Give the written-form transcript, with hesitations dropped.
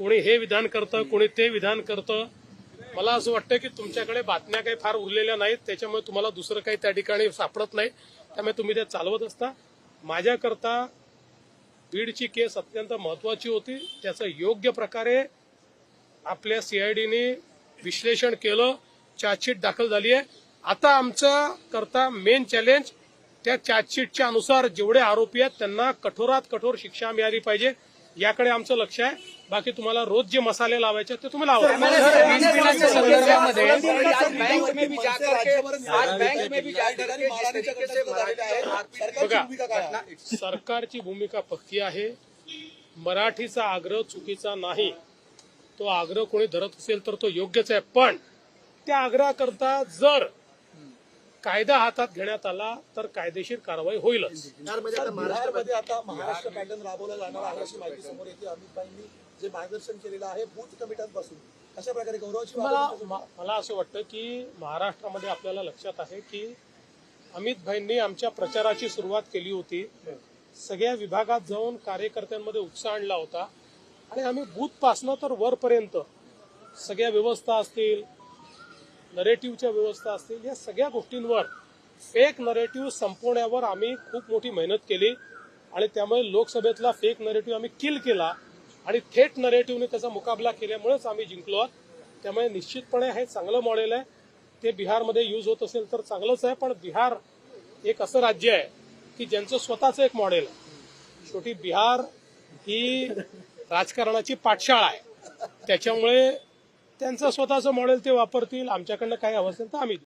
कोणी हे विधान करतं, कोणी ते विधान करतं. मला असं वाटतं की तुमच्याकडे बातम्या काही फार उरलेल्या नाहीत, त्याच्यामुळे तुम्हाला दुसरं काही त्या ठिकाणी सापडत नाही, त्यामुळे तुम्ही ते चालवत असता. माझ्याकरता बीडची केस अत्यंत महत्वाची होती. त्याचं योग्य प्रकारे आपल्या सीआयडीने विश्लेषण केलं, चार्जशीट दाखल झाली आहे. आता आमचं करता मेन चॅलेंज त्या चार्जशीटच्या अनुसार जेवढे आरोपी आहेत त्यांना कठोरात कठोर शिक्षा मिळाली पाहिजे, याकडे आमचं लक्ष आहे. बाकी तुम्हाला रोज जे मसाले लावायचे ते तुम्ही लावा. बघा, सरकारची भूमिका पक्की आहे. मराठीचा आग्रह चुकीचा नाही, तो आग्रह कोणी धरत असेल तर तो योग्यच आहे. पण त्या आग्रहाकरता जर कायदा हातात घेण्यात आला तर कायदेशीर कारवाई होईलच. बिहारमध्ये आता महाराष्ट्र पॅटर्न राबवला जाणार आहे अशी माहिती समोर येते. अमित भाईंनी जे मार्गदर्शन केलेलं आहे बूथ कमिट्यांपासून, अशा प्रकारे गौरवाची मला असं वाटतं की महाराष्ट्रामध्ये आपल्याला लक्षात आहे की अमित भाईंनी आमच्या प्रचाराची सुरुवात केली होती. सगळ्या विभागात जाऊन कार्यकर्त्यांमध्ये उत्साह आणला होता आणि आम्ही बूथपासनं तर वरपर्यंत सगळ्या व्यवस्था असतील, नरेटिव्हच्या व्यवस्था असतील, या सगळ्या गोष्टींवर फेक नरेटिव्ह संपवण्यावर आम्ही खूप मोठी मेहनत केली आणि त्यामुळे लोकसभेतला फेक नरेटिव्ह आम्ही किल केला आणि थेट नरेटिव्हने त्याचा मुकाबला केल्यामुळेच आम्ही जिंकलो आहोत. त्यामुळे निश्चितपणे हे चांगलं मॉडेल आहे. ते बिहारमध्ये यूज होत असेल तर चांगलंच आहे. पण बिहार एक असं राज्य आहे की ज्यांचं स्वतःचं एक मॉडेल आहे. शेवटी बिहार ही राजकारणाची पाठशाळा आहे, त्याच्यामुळे त्यांचं स्वतःचं मॉडेल ते वापरतील. आमच्याकडनं काही हवं असेल तर आम्ही